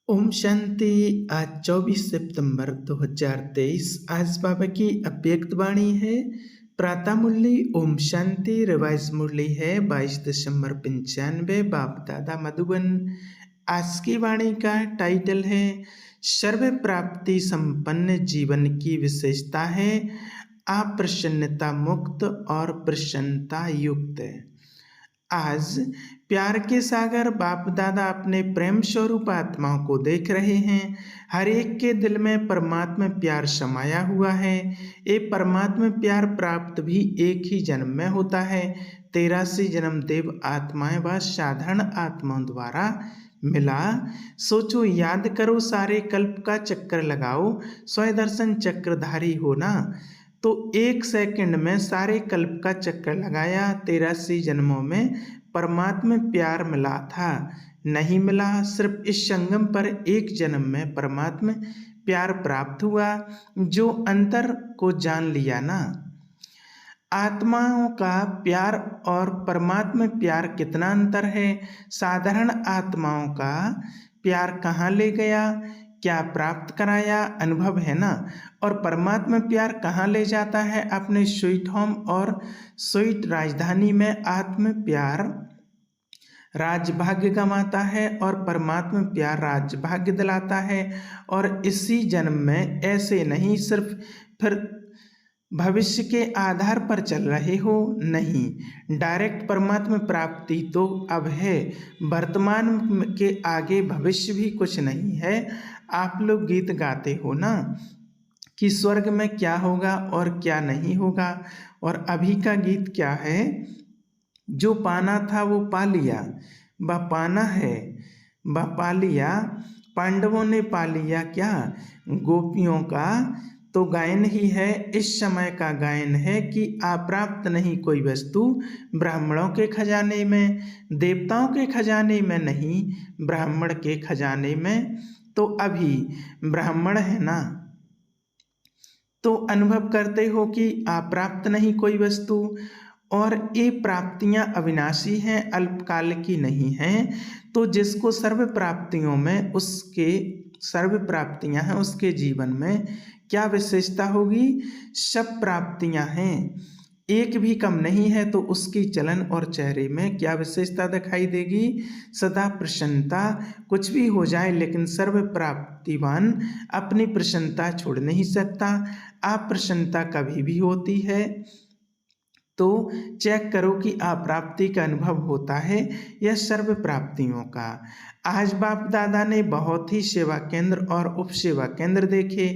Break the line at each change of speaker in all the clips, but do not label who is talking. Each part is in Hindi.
ओम शांति। आज 24 सितंबर 2023 आज बाबा की अव्यक्त वाणी है। प्रातः मुरली ओम शांति। रिवाइज मुरली है 22 दिसंबर 95 बाप दादा मधुबन। आज की वाणी का टाइटल है सर्व प्राप्ति संपन्न जीवन की विशेषता है अप्रसन्नता मुक्त और प्रसन्नता युक्त। आज प्यार के सागर बाप दादा अपने प्रेम स्वरूप आत्माओं को देख रहे हैं। हर एक के दिल में परमात्मा प्यार समाया हुआ है। ये परमात्मा प्यार प्राप्त भी एक ही जन्म में होता है। 83 जन्म देव आत्माएं व साधारण आत्माओं द्वारा मिला। सोचो, याद करो, सारे कल्प का चक्कर लगाओ, स्वयं दर्शन चक्रधारी हो ना। तो एक सेकंड में सारे कल्प का चक्कर लगाया। 83 जन्मों में परमात्मा प्यार मिला था? नहीं मिला। सिर्फ इस संगम पर एक जन्म में परमात्मा प्यार प्राप्त हुआ। जो अंतर को जान लिया ना, आत्माओं का प्यार और परमात्मा प्यार कितना अंतर है। साधारण आत्माओं का प्यार कहाँ ले गया, क्या प्राप्त कराया, अनुभव है ना। और परमात्मा प्यार कहाँ ले जाता है, अपने स्वीट होम और स्वीट राजधानी में। आत्म प्यार राजभाग्य गंवाता है और परमात्मा प्यार राजभाग्य दिलाता है। और इसी जन्म में ऐसे नहीं सिर्फ फिर भविष्य के आधार पर चल रहे हो, नहीं, डायरेक्ट परमात्मा प्राप्ति तो अब है। वर्तमान के आगे भविष्य भी कुछ नहीं है। आप लोग गीत गाते हो ना कि स्वर्ग में क्या होगा और क्या नहीं होगा। और अभी का गीत क्या है, जो पाना था वो पा लिया, वह पाना है, वह पा लिया। पांडवों ने पा लिया क्या, गोपियों का तो गायन ही है। इस समय का गायन है कि अप्राप्त नहीं कोई वस्तु ब्राह्मणों के खजाने में, देवताओं के खजाने में नहीं, ब्राह्मण के खजाने में। तो अभी ब्राह्मण है ना, तो अनुभव करते हो कि अप्राप्त नहीं कोई वस्तु। और ये प्राप्तियां अविनाशी हैं, अल्पकाल की नहीं हैं। तो जिसको सर्व प्राप्तियों में उसके सर्व प्राप्तियां हैं, उसके जीवन में क्या विशेषता होगी, सब प्राप्तियां हैं, एक भी कम नहीं है। तो उसकी चलन और चेहरे में क्या विशेषता दिखाई देगी, सदा प्रसन्नता। कुछ भी हो जाए लेकिन सर्व प्राप्तिवान अपनी प्रसन्नता छोड़ नहीं सकता। अप्रसन्नता कभी भी होती है तो चेक करो कि अप्राप्ति का अनुभव होता है या सर्व प्राप्तियों का। आज बाप दादा ने बहुत ही सेवा केंद्र और उप सेवा केंद्र देखे।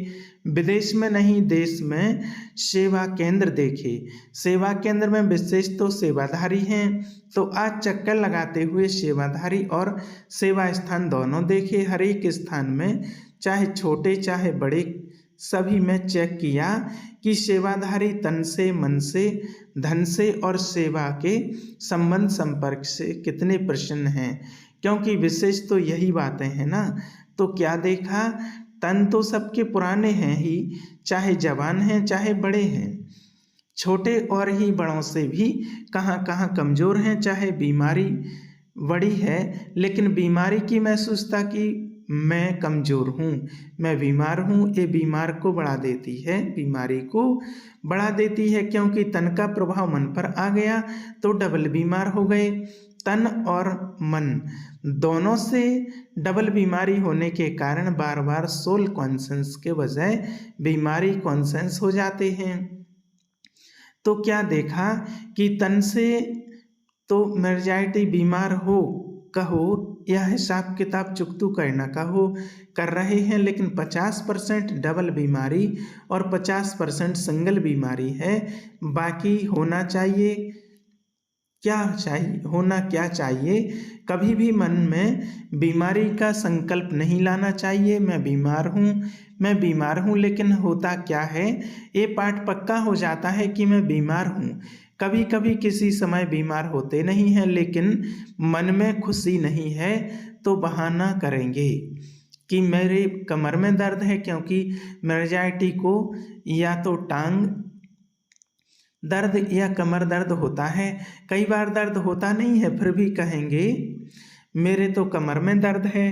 विदेश में नहीं, देश में सेवा केंद्र देखे। सेवा केंद्र में विशेष तो सेवाधारी हैं। तो आज चक्कर लगाते हुए सेवाधारी और सेवा स्थान दोनों देखे। हर एक स्थान में, चाहे छोटे चाहे बड़े, सभी में चेक किया कि सेवाधारी तन से, मन से, धन से और सेवा के संबंध संपर्क से कितने प्रसन्न हैं। क्योंकि विशेष तो यही बातें हैं ना। तो क्या देखा, तन तो सबके पुराने हैं ही, चाहे जवान हैं चाहे बड़े हैं, छोटे और ही बड़ों से भी कहाँ कहाँ कमज़ोर हैं। चाहे बीमारी बड़ी है लेकिन बीमारी की महसूसता की मैं कमज़ोर हूँ, मैं बीमार हूँ, ये बीमार को बढ़ा देती है, बीमारी को बढ़ा देती है। क्योंकि तन का प्रभाव मन पर आ गया तो डबल बीमार हो गए। तन और मन दोनों से डबल बीमारी होने के कारण बार बार सोल कॉन्सेंस के बजाय बीमारी कॉन्सेंस हो जाते हैं। तो क्या देखा कि तन से तो मेजॉरिटी बीमार हो, कहो यह हिसाब किताब चुकतू करना कहो कर रहे हैं, लेकिन 50% डबल बीमारी और 50% सिंगल बीमारी है। बाकी होना चाहिए क्या चाहिए, होना क्या चाहिए, कभी भी मन में बीमारी का संकल्प नहीं लाना चाहिए। मैं बीमार हूँ, मैं बीमार हूँ, लेकिन होता क्या है, ये पाठ पक्का हो जाता है कि मैं बीमार हूँ। कभी कभी किसी समय बीमार होते नहीं हैं लेकिन मन में खुशी नहीं है तो बहाना करेंगे कि मेरे कमर में दर्द है, क्योंकि मेजॉरिटी को या तो टांग दर्द या कमर दर्द होता है। कई बार दर्द होता नहीं है फिर भी कहेंगे मेरे तो कमर में दर्द है।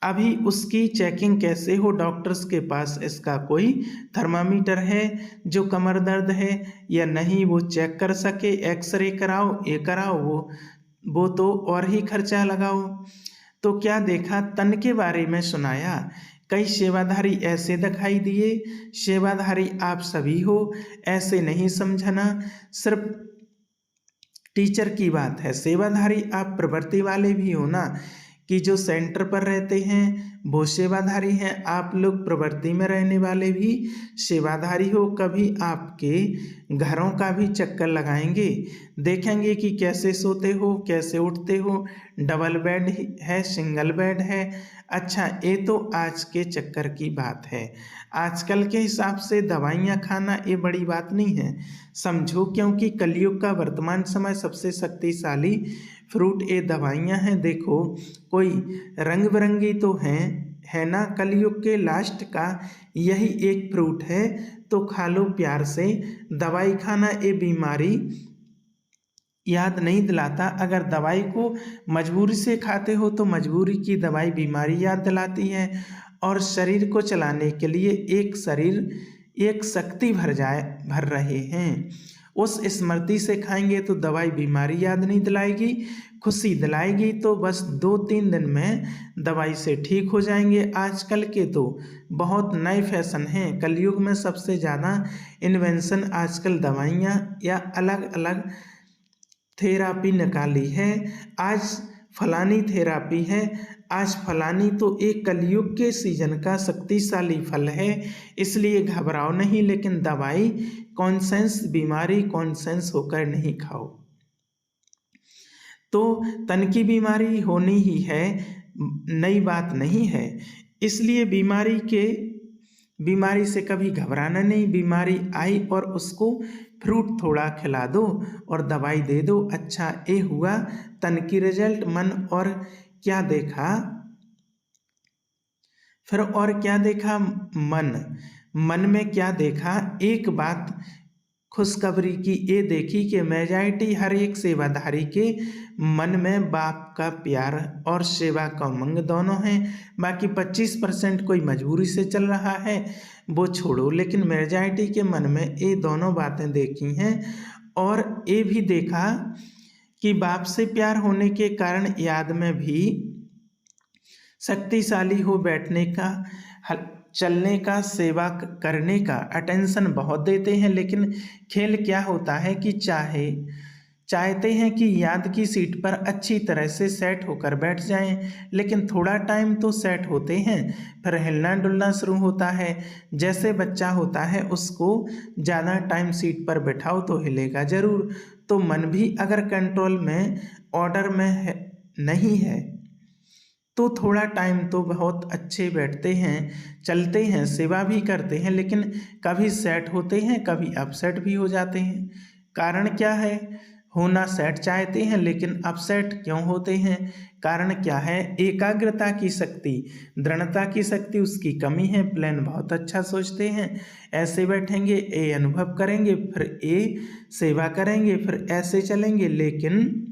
अभी उसकी चेकिंग कैसे हो, डॉक्टर्स के पास इसका कोई थर्मामीटर है जो कमर दर्द है या नहीं वो चेक कर सके? एक्सरे कराओ, ये कराओ, वो तो और ही खर्चा लगाओ। तो क्या देखा, तन के बारे में सुनाया, कई सेवाधारी ऐसे दिखाई दिए। सेवाधारी आप सभी हो, ऐसे नहीं समझना सिर्फ टीचर की बात है। सेवाधारी आप प्रवृत्ति वाले भी हो ना, कि जो सेंटर पर रहते हैं वो सेवाधारी हैं, आप लोग प्रवृत्ति में रहने वाले भी सेवाधारी हो। कभी आपके घरों का भी चक्कर लगाएंगे, देखेंगे कि कैसे सोते हो, कैसे उठते हो, डबल बेड है, सिंगल बेड है। अच्छा, ये तो आज के चक्कर की बात है। आजकल के हिसाब से दवाइयाँ खाना ये बड़ी बात नहीं है, समझो, क्योंकि कलयुग का वर्तमान समय सबसे शक्तिशाली फ्रूट ये दवाइयाँ हैं। देखो, कोई रंग बिरंगी तो है ना, कलयुग के लास्ट का यही एक फ्रूट है, तो खा लो प्यार से। दवाई खाना ये बीमारी याद नहीं दिलाता, अगर दवाई को मजबूरी से खाते हो तो मजबूरी की दवाई बीमारी याद दिलाती है। और शरीर को चलाने के लिए एक शक्ति भर रहे हैं, उस स्मृति से खाएंगे तो दवाई बीमारी याद नहीं दिलाएगी, खुशी दिलाएगी। तो बस 2-3 दिन में दवाई से ठीक हो जाएंगे। आजकल के तो बहुत नए फैशन हैं, कलयुग में सबसे ज़्यादा इन्वेंशन आजकल दवाइयाँ या अलग अलग थेरापी निकाली है। आज फलानी थेरापी है, आज फलानी, तो एक कलयुग के सीजन का शक्तिशाली फल है, इसलिए घबराओ नहीं। लेकिन दवाई कॉन्सेंस बीमारी कॉन्सेंस होकर नहीं खाओ। तो तन की बीमारी होनी ही है, नई बात नहीं है, इसलिए बीमारी से कभी घबराना नहीं। बीमारी आई और उसको फ्रूट थोड़ा खिला दो और दवाई दे दो। अच्छा, ये हुआ तन की रिजल्ट। मन और क्या देखा, फिर और क्या देखा, मन में क्या देखा, एक बात खुशखबरी की ये देखी कि मेजॉरिटी हर एक सेवाधारी के मन में बाप का प्यार और सेवा का उमंग दोनों हैं। बाकी 25% कोई मजबूरी से चल रहा है, वो छोड़ो, लेकिन मेजॉरिटी के मन में ये दोनों बातें देखी हैं। और ये भी देखा कि बाप से प्यार होने के कारण याद में भी शक्तिशाली हो, बैठने का, चलने का, सेवा करने का, अटेंशन बहुत देते हैं। लेकिन खेल क्या होता है कि चाहते हैं कि याद की सीट पर अच्छी तरह से सेट होकर बैठ जाएं, लेकिन थोड़ा टाइम तो सेट होते हैं, फिर हिलना डुलना शुरू होता है। जैसे बच्चा होता है, उसको ज़्यादा टाइम सीट पर बैठाओ तो हिलेगा ज़रूर। तो मन भी अगर कंट्रोल में, ऑर्डर में नहीं है, तो थोड़ा टाइम तो बहुत अच्छे बैठते हैं, चलते हैं, सेवा भी करते हैं, लेकिन कभी सेट होते हैं, कभी अपसेट भी हो जाते हैं। कारण क्या है, होना सेट चाहते हैं लेकिन अपसेट क्यों होते हैं? कारण क्या है, एकाग्रता की शक्ति, दृढ़ता की शक्ति उसकी कमी है। प्लान बहुत अच्छा सोचते हैं, ऐसे बैठेंगे, ये अनुभव करेंगे, फिर ये सेवा करेंगे, फिर ऐसे चलेंगे, लेकिन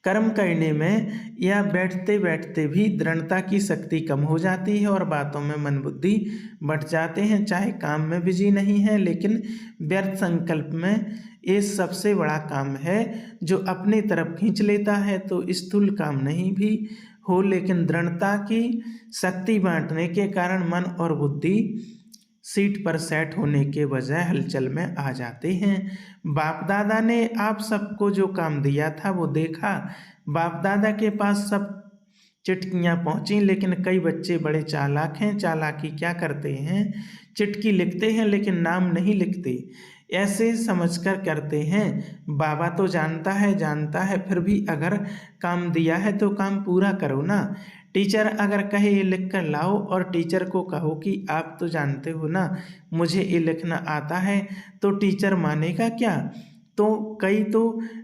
कर्म करने में या बैठते बैठते भी दृढ़ता की शक्ति कम हो जाती है और बातों में मन बुद्धि बट जाते हैं। चाहे काम में बिजी नहीं है, लेकिन व्यर्थ संकल्प में ये सबसे बड़ा काम है जो अपनी तरफ खींच लेता है। तो स्थूल काम नहीं भी हो, लेकिन दृढ़ता की शक्ति बांटने के कारण मन और बुद्धि सीट पर सेट होने के बजाय हलचल में आ जाते हैं। बाप दादा ने आप सबको जो काम दिया था वो देखा, बाप दादा के पास सब चिट्ठियाँ पहुँची, लेकिन कई बच्चे बड़े चालाक हैं। चालाकी क्या करते हैं, चिट्ठी लिखते हैं लेकिन नाम नहीं लिखते, ऐसे समझकर करते हैं। बाबा तो जानता है, फिर भी अगर काम दिया है तो काम पूरा करो ना। टीचर अगर कहे ये लिख कर लाओ और टीचर को कहो कि आप तो जानते हो ना मुझे ये लिखना आता है, तो टीचर मानेगा क्या? तो कई तो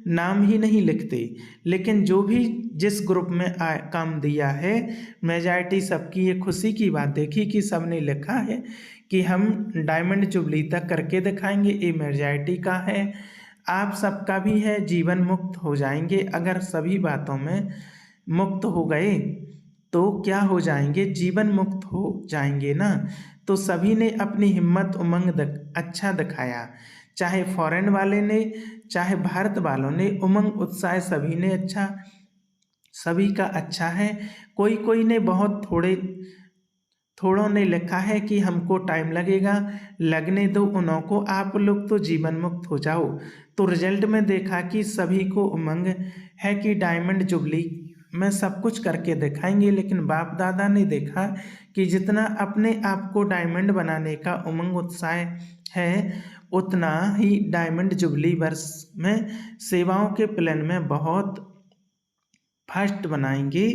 नाम ही नहीं लिखते, लेकिन जो भी जिस ग्रुप में काम दिया है, मेजॉरिटी सबकी ये खुशी की बात देखी कि सबने लिखा है कि हम डायमंड जुबली तक करके दिखाएंगे, ये मेजॉरिटी का है। आप सबका भी है, जीवन मुक्त हो जाएंगे अगर सभी बातों में मुक्त हो गए तो क्या हो जाएंगे, जीवन मुक्त हो जाएंगे ना। तो सभी ने अपनी हिम्मत उमंग अच्छा दिखाया, चाहे फॉरेन वाले ने चाहे भारत वालों ने, उमंग उत्साह सभी ने अच्छा, सभी का अच्छा है। कोई कोई ने बहुत थोड़ों ने लिखा है कि हमको टाइम लगेगा, लगने दो उन्हों को, आप लोग तो जीवन मुक्त हो जाओ। तो रिजल्ट में देखा कि सभी को उमंग है कि डायमंड जुबली में सब कुछ करके दिखाएंगे, लेकिन बाप दादा ने देखा कि जितना अपने आप को डायमंड बनाने का उमंग उत्साह है, उतना ही डायमंड जुबली वर्ष में सेवाओं के प्लान में बहुत फास्ट बनाएंगे,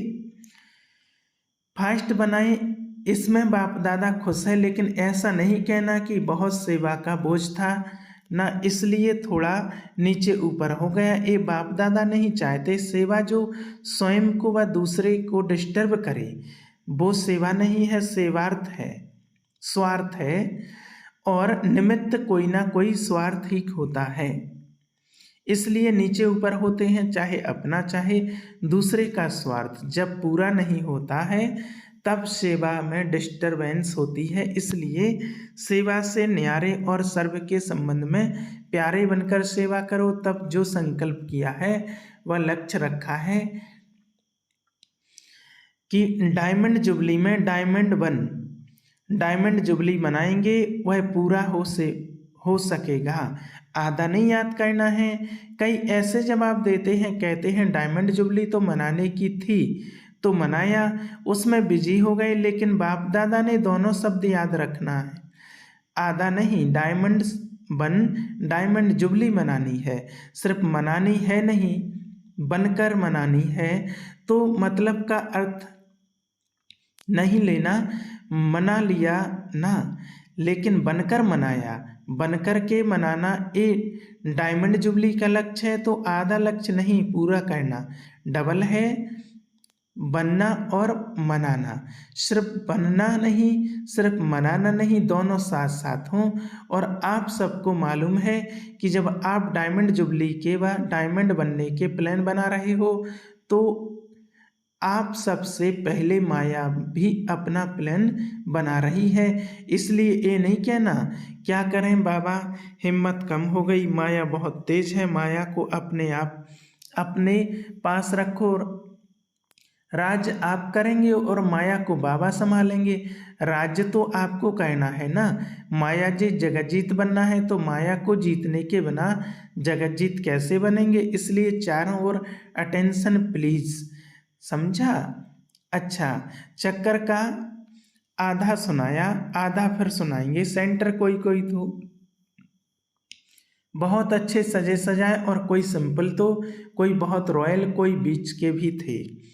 फास्ट बनाए। इसमें बाप दादा खुश है, लेकिन ऐसा नहीं कहना कि बहुत सेवा का बोझ था ना, इसलिए थोड़ा नीचे ऊपर हो गया। ये बाप दादा नहीं चाहते सेवा जो स्वयं को व दूसरे को डिस्टर्ब करे, वो सेवा नहीं है, सेवार्थ है, स्वार्थ है। और निमित्त कोई ना कोई स्वार्थ ही होता है, इसलिए नीचे ऊपर होते हैं, चाहे अपना चाहे दूसरे का स्वार्थ जब पूरा नहीं होता है तब सेवा में डिस्टरबेंस होती है। इसलिए सेवा से न्यारे और सर्व के संबंध में प्यारे बनकर सेवा करो। तब जो संकल्प किया है वह लक्ष्य रखा है कि डायमंड जुबली में डायमंड जुबली मनाएंगे, वह पूरा हो सकेगा। आधा नहीं याद करना है। कई ऐसे जवाब देते हैं, कहते हैं डायमंड जुबली तो मनाने की थी तो मनाया, उसमें बिजी हो गए, लेकिन बाप दादा ने दोनों शब्द याद रखना है। आधा नहीं, डायमंड जुबली मनानी है, सिर्फ मनानी है नहीं, बनकर मनानी है। तो मतलब का अर्थ नहीं लेना, मना लिया ना, लेकिन बनकर मनाया, बनकर के मनाना ये डायमंड जुबली का लक्ष्य है। तो आधा लक्ष्य नहीं, पूरा करना डबल है, बनना और मनाना। सिर्फ बनना नहीं, सिर्फ मनाना नहीं, दोनों साथ साथ हों। और आप सबको मालूम है कि जब आप डायमंड जुबली के व डायमंड बनने के प्लान बना रहे हो, तो आप सबसे पहले माया भी अपना प्लान बना रही है। इसलिए ये नहीं कहना क्या करें बाबा, हिम्मत कम हो गई, माया बहुत तेज है, माया को अपने पास रखो, राज्य आप करेंगे और माया को बाबा संभालेंगे। राज्य तो आपको कहना है ना, माया जी जगजीत बनना है, तो माया को जीतने के बिना जगजीत कैसे बनेंगे। इसलिए चारों ओर अटेंशन प्लीज, समझा। अच्छा, चक्कर का आधा सुनाया, आधा फिर सुनाएंगे। सेंटर कोई कोई तो बहुत अच्छे सजे सजाए और कोई सिंपल, तो कोई बहुत रॉयल, कोई बीच के भी थे।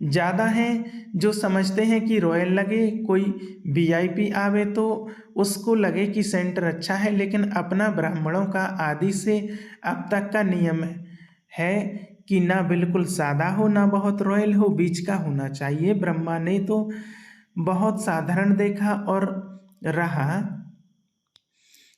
ज़्यादा हैं जो समझते हैं कि रॉयल लगे, कोई वीआईपी आवे तो उसको लगे कि सेंटर अच्छा है, लेकिन अपना ब्राह्मणों का आदि से अब तक का नियम है कि ना बिल्कुल सादा हो ना बहुत रॉयल हो, बीच का होना चाहिए। ब्रह्मा ने तो बहुत साधारण देखा और रहा,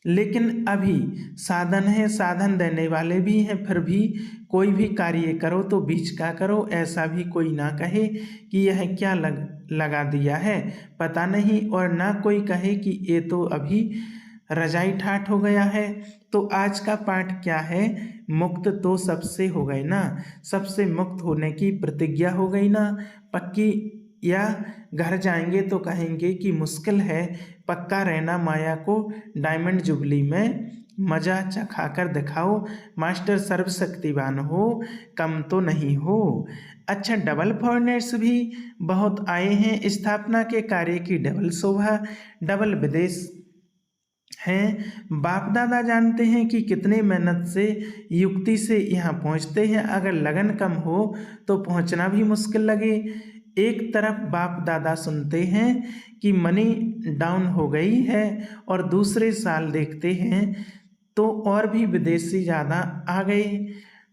लेकिन अभी साधन है, साधन देने वाले भी हैं, फिर भी कोई भी कार्य करो तो बीच का करो, ऐसा भी कोई ना कहे कि यह क्या लगा दिया है पता नहीं, और ना कोई कहे कि ये तो अभी रजाई ठाठ हो गया है। तो आज का पाठ क्या है, मुक्त तो सबसे हो गए ना, सबसे मुक्त होने की प्रतिज्ञा हो गई ना पक्की, या घर जाएंगे तो कहेंगे कि मुश्किल है, पक्का रहना, माया को डायमंड जुबली में मजा चखा कर दिखाओ, मास्टर सर्वशक्तिवान हो, कम तो नहीं हो। अच्छा, डबल फॉरेनर्स भी बहुत आए हैं, स्थापना के कार्य की डबल शोभा, डबल विदेश हैं। बाप दादा जानते हैं कि कितने मेहनत से युक्ति से यहाँ पहुँचते हैं, अगर लगन कम हो तो पहुँचना भी मुश्किल लगे। एक तरफ बाप दादा सुनते हैं कि मनी डाउन हो गई है, और दूसरे साल देखते हैं तो और भी विदेशी ज़्यादा आ गए।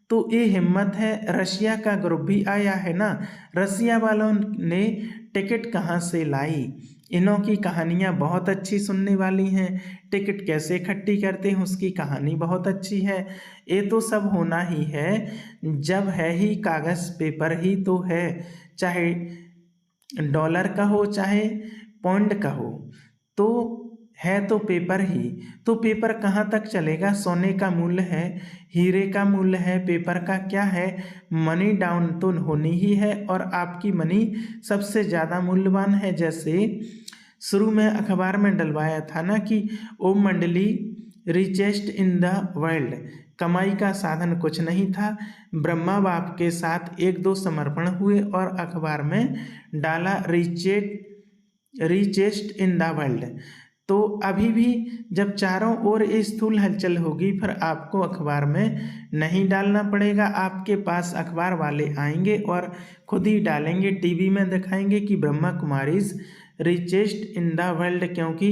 तो ये हिम्मत है। रशिया का ग्रुप भी आया है ना, रशिया वालों ने टिकट कहाँ से लाई, इन्हों की कहानियाँ बहुत अच्छी सुनने वाली हैं। टिकट कैसे इकट्ठी करते हैं उसकी कहानी बहुत अच्छी है। ये तो सब होना ही है, जब है ही कागज़ पेपर ही तो है, चाहे डॉलर का हो चाहे पौंड का हो, तो है तो पेपर ही। तो पेपर कहाँ तक चलेगा? सोने का मूल्य है, हीरे का मूल्य है, पेपर का क्या है? मनी डाउन तो होनी ही है और आपकी मनी सबसे ज़्यादा मूल्यवान है। जैसे शुरू में अखबार में डलवाया था ना कि ओम मंडली रिचेस्ट इन द वर्ल्ड, कमाई का साधन कुछ नहीं था। ब्रह्मा बाप के साथ एक दो समर्पण हुए और अखबार में डाला रिचेस्ट इन द वर्ल्ड। तो अभी भी जब चारों ओर स्थूल हलचल होगी फिर आपको अखबार में नहीं डालना पड़ेगा, आपके पास अखबार वाले आएंगे और खुद ही डालेंगे, टीवी में दिखाएंगे कि Brahma Kumaris richest in the world, क्योंकि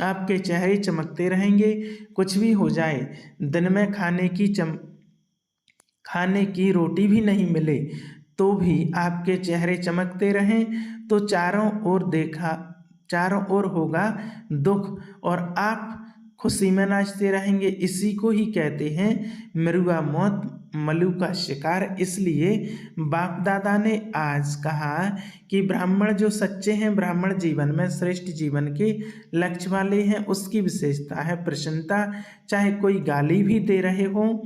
आपके चेहरे चमकते रहेंगे। कुछ भी हो जाए, दिन में खाने की रोटी भी नहीं मिले तो भी आपके चेहरे चमकते रहें, तो चारों ओर होगा दुख और आप खुशी में नाचते रहेंगे। इसी को ही कहते हैं मरुआ मौत मलू का शिकार। इसलिए बाप दादा ने आज कहा कि ब्राह्मण जो सच्चे हैं, ब्राह्मण जीवन में श्रेष्ठ जीवन के लक्ष्य वाले हैं, उसकी विशेषता है प्रसन्नता। चाहे कोई गाली भी दे रहे हो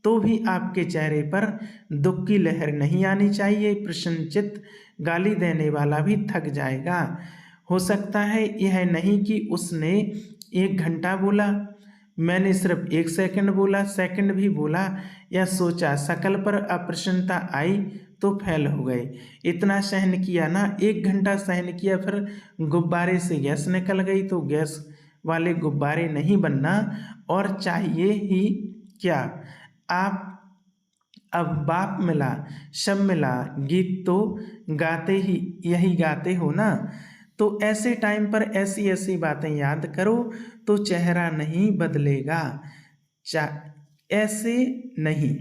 तो भी आपके चेहरे पर दुख की लहर नहीं आनी चाहिए। प्रसन्नचित्त गाली देने वाला भी थक जाएगा। हो सकता है यह नहीं कि उसने 1 घंटा बोला, मैंने सिर्फ 1 सेकंड बोला, सेकंड भी बोला या सोचा, शकल पर अप्रसन्नता आई तो फेल हो गए। इतना सहन किया ना, 1 घंटा सहन किया, फिर गुब्बारे से गैस निकल गई तो गैस वाले गुब्बारे नहीं बनना। और चाहिए ही क्या, आप अब बाप मिला, शब मिला, गीत तो गाते ही यही गाते हो ना। तो ऐसे टाइम पर ऐसी ऐसी बातें याद करो तो चेहरा नहीं बदलेगा। ऐसे नहीं,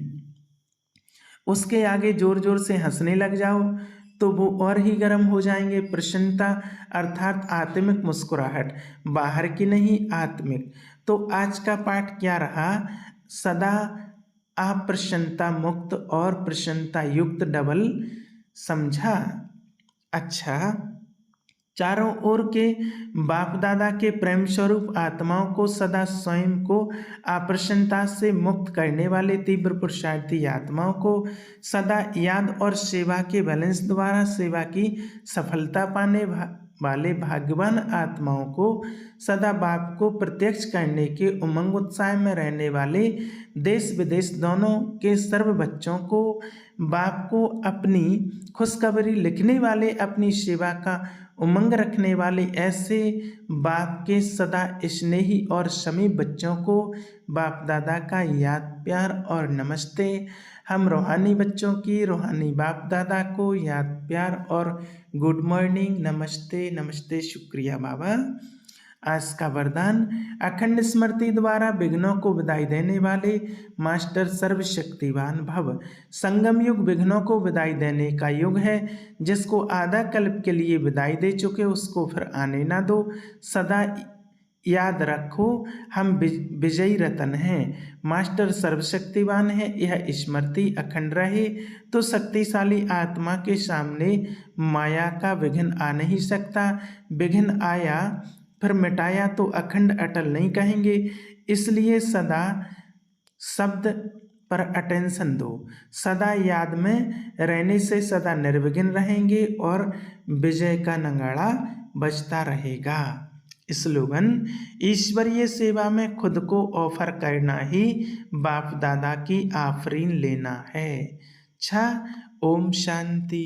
उसके आगे जोर जोर से हंसने लग जाओ तो वो और ही गर्म हो जाएंगे। प्रसन्नता अर्थात आत्मिक मुस्कुराहट, बाहर की नहीं आत्मिक। तो आज का पाठ क्या रहा? सदा अप्रसन्नता मुक्त और प्रसन्नता युक्त डबल, समझा? अच्छा, चारों ओर के बाप दादा के प्रेम स्वरूप आत्माओं को सदा स्वयं को अप्रसन्नता से मुक्त करने वाले तीव्र पुरुषार्थी आत्माओं को सदा याद और सेवा के बैलेंस द्वारा सेवा की सफलता पाने वाले भाग्यवान आत्माओं को सदा बाप को प्रत्यक्ष करने के उमंग उत्साह में रहने वाले देश विदेश दोनों के सर्व बच्चों को बाप को अपनी खुशखबरी लिखने वाले, अपनी सेवा का उमंग रखने वाले ऐसे बाप के सदा स्नेही और समीप बच्चों को बाप दादा का याद प्यार और नमस्ते। हम रूहानी बच्चों की रूहानी बाप दादा को याद प्यार और गुड मॉर्निंग, नमस्ते नमस्ते, शुक्रिया बाबा। आज का वरदान, अखंड स्मृति द्वारा विघ्नों को विदाई देने वाले मास्टर सर्वशक्तिवान भव। संगम युग विघ्नों को विदाई देने का युग है। जिसको आधा कल्प के लिए विदाई दे चुके उसको फिर आने ना दो। सदा याद रखो हम विजयी रतन हैं, मास्टर सर्वशक्तिवान है। यह स्मृति अखंड रहे तो शक्तिशाली आत्मा के सामने माया का विघ्न आ नहीं सकता। विघ्न आया फिर मिटाया तो अखंड अटल नहीं कहेंगे। इसलिए सदा शब्द पर अटेंशन दो, सदा याद में रहने से सदा निर्विघ्न रहेंगे और विजय का नगाड़ा बजता रहेगा। स्लोगन, ईश्वरीय सेवा में खुद को ऑफर करना ही बाप दादा की आफरीन लेना है। अच्छा, ओम शांति।